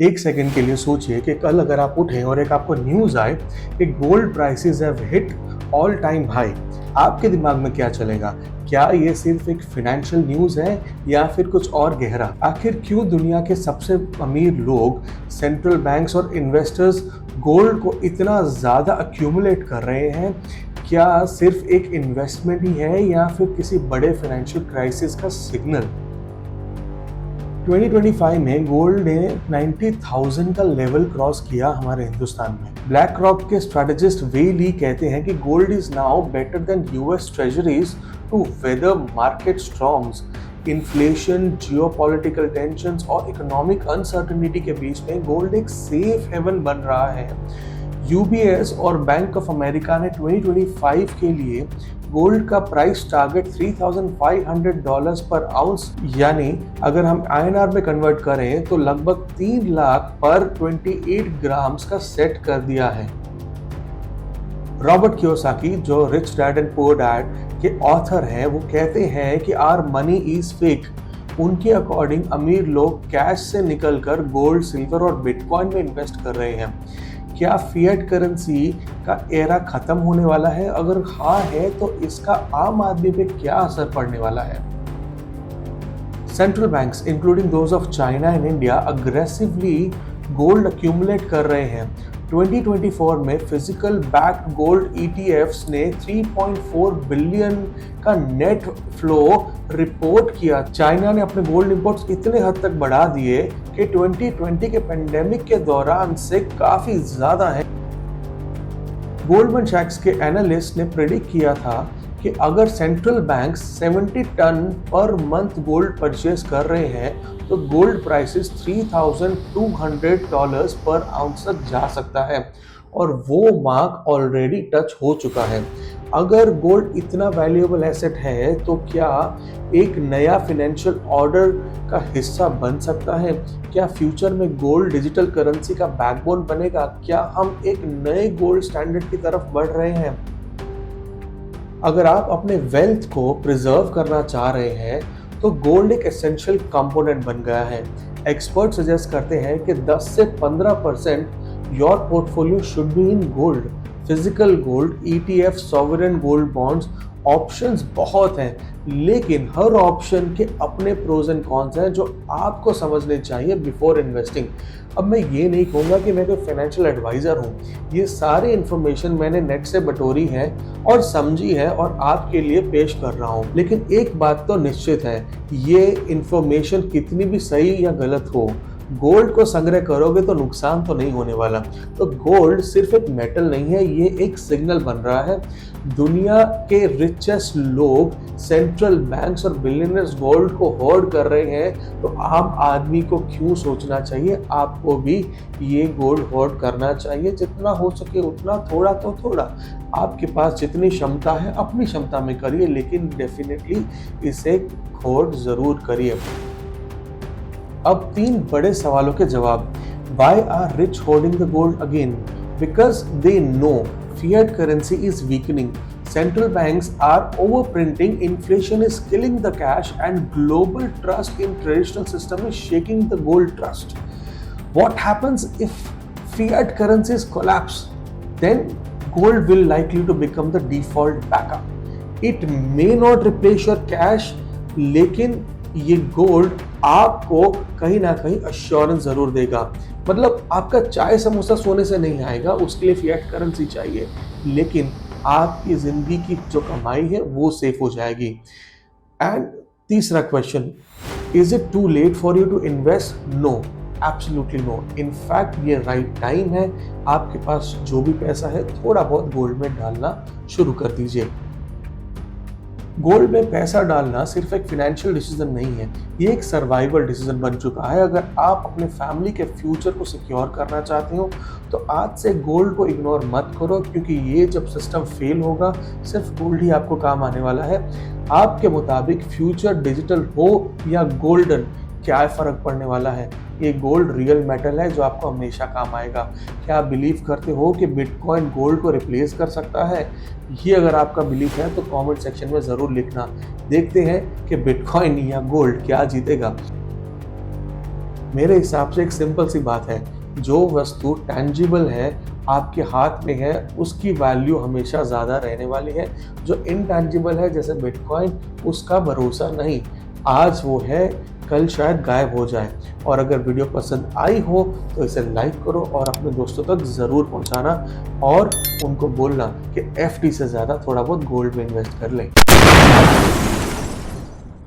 एक सेकंड के लिए सोचिए कि कल अगर आप उठें और एक आपको न्यूज़ आए कि gold prices have hit all time high, आपके दिमाग में क्या चलेगा? क्या ये सिर्फ एक फाइनेंशियल न्यूज़ है या फिर कुछ और गहरा? आखिर क्यों दुनिया के सबसे अमीर लोग, सेंट्रल बैंक्स और इन्वेस्टर्स गोल्ड को इतना ज़्यादा अक्यूमुलेट कर रहे हैं? क्या सिर्फ एक इन्वेस्टमेंट ही है या फिर किसी बड़े फाइनेंशियल क्राइसिस का सिग्नल? 2025 में गोल्ड ने 90,000 का लेवल क्रॉस किया हमारे हिंदुस्तान में। ब्लैक रॉक के स्ट्रेटेजिस्ट वे ली कहते हैं कि gold is now better than US treasuries to weather market storms. Inflation, geopolitical tensions और इकोनॉमिक अनसर्टेनिटी के बीच में गोल्ड एक सेफ हेवन बन रहा है। यूबीएस और बैंक ऑफ अमेरिका ने 2025 के लिए गोल्ड का प्राइस टारगेट $3,500 पर आउंस, यानी अगर हम आईएनआर में कन्वर्ट करें तो लगभग 3 लाख पर 28 ग्राम्स का सेट कर दिया है। रॉबर्ट कियोसाकी, जो rich dad and poor dad के ऑथर हैं, वो कहते हैं कि आर मनी इज फेक। उनके अकॉर्डिंग अमीर लोग कैश से निकलकर गोल्ड, सिल्वर और बिटकॉइन में इन्वेस्ट कर रहे हैं। क्या फिएट करेंसी का एरा खत्म होने वाला है? अगर हाँ है तो इसका आम आदमी पे क्या असर पड़ने वाला है? Central banks including those of China and India aggressively gold accumulate कर रहे हैं। 2024 में फिजिकल बैक्ड गोल्ड ETFs ने 3.4 बिलियन का नेट फ्लो रिपोर्ट किया। चाइना ने अपने गोल्ड इंपोर्ट्स इतने हद तक बढ़ा दिए कि 2020 के पेंडेमिक के दौरान से काफी ज्यादा है। गोल्डमैन सैक्स के एनालिस्ट ने प्रेडिक्ट किया था कि अगर central banks 70 tonne per month gold purchase कर रहे हैं तो गोल्ड प्राइसेस $3,200 पर आउंस तक जा सकता है, और वो मार्क ऑलरेडी टच हो चुका है। अगर गोल्ड इतना वैल्यूएबल एसेट है तो क्या एक नया फाइनेंशियल ऑर्डर का हिस्सा बन सकता है? क्या फ्यूचर में गोल्ड डिजिटल करेंसी का बैकबोन बनेगा? क्या हम एक नए गोल्ड स्टैंडर्ड की तरफ बढ़ रहे हैं? अगर आप अपने वेल्थ को प्रिजर्व करना चाह रहे हैं तो गोल्ड एक एसेंशियल कंपोनेंट बन गया है। एक्सपर्ट सजेस्ट करते हैं कि 10 से 15% your portfolio should be in gold. Physical gold, ETF, sovereign gold bonds, options बहुत हैं, लेकिन हर ऑप्शन के अपने प्रोज एंड कॉन्स हैं जो आपको समझने चाहिए बिफोर इन्वेस्टिंग। अब मैं ये नहीं कहूँगा कि मैं कोई फाइनेंशियल एडवाइज़र हूँ, ये सारी इन्फॉर्मेशन मैंने नेट से बटोरी है और समझी है और आपके लिए पेश कर रहा हूँ। लेकिन एक बात तो निश्चित है, ये इन्फॉर्मेशन कितनी भी सही या गलत हो, गोल्ड को संग्रह करोगे तो नुकसान तो नहीं होने वाला। तो गोल्ड सिर्फ एक मेटल नहीं है, ये एक सिग्नल बन रहा है। दुनिया के रिचेस्ट लोग, सेंट्रल बैंक्स और बिलियनर्स गोल्ड को होल्ड कर रहे हैं, तो आम आदमी को क्यों सोचना चाहिए आपको भी ये गोल्ड होल्ड करना चाहिए? जितना हो सके उतना, थोड़ा तो थोड़ा, आपके पास जितनी क्षमता है अपनी क्षमता में करिए, लेकिन डेफिनेटली इसे होल्ड जरूर करिए। अब 3 बड़े सवालों के जवाब। Why are rich holding the gold again? Because they know fiat currency is weakening. Central banks are overprinting, inflation is killing the cash, and global trust in traditional system is shaking the gold trust. What happens if fiat currencies collapse? Then gold will likely to become the default backup. It may not replace your cash, लेकिन ये gold आपको कहीं ना कहीं assurance जरूर देगा। मतलब आपका चाय समोसा सोने से नहीं आएगा, उसके लिए फिएट करेंसी चाहिए, लेकिन आपकी जिंदगी की जो कमाई है वो सेफ हो जाएगी। एंड तीसरा question, is it too late for you to invest? No, absolutely no. In fact ये राइट टाइम है। आपके पास जो भी पैसा है थोड़ा बहुत गोल्ड में डालना शुरू कर दीजिए। गोल्ड में पैसा डालना सिर्फ एक फाइनेंशियल डिसीजन नहीं है, ये एक सर्वाइवल डिसीजन बन चुका है। अगर आप अपने फैमिली के फ्यूचर को सिक्योर करना चाहते हो तो आज से गोल्ड को इग्नोर मत करो, क्योंकि ये जब सिस्टम फेल होगा सिर्फ गोल्ड ही आपको काम आने वाला है। आपके मुताबिक फ्यूचर डिजिटल हो या गोल्डन, क्या फर्क पड़ने वाला है? ये गोल्ड रियल मेटल है जो आपको हमेशा काम आएगा। क्या आप बिलीव करते हो कि बिटकॉइन गोल्ड को रिप्लेस कर सकता है? ये अगर आपका बिलीफ है तो कमेंट सेक्शन में ज़रूर लिखना। देखते हैं कि बिटकॉइन या गोल्ड क्या जीतेगा। मेरे हिसाब से एक सिंपल सी बात है, जो वस्तु टैंजिबल है, आपके हाथ में है, उसकी वैल्यू हमेशा ज़्यादा रहने वाली है। जो इनटैंजिबल है जैसे बिटकॉइन, उसका भरोसा नहीं। आज वो है, कल शायद गायब हो जाए। और अगर वीडियो पसंद आई हो तो इसे लाइक करो और अपने दोस्तों तक ज़रूर पहुंचाना और उनको बोलना कि एफडी से ज़्यादा थोड़ा बहुत गोल्ड में इन्वेस्ट कर लें।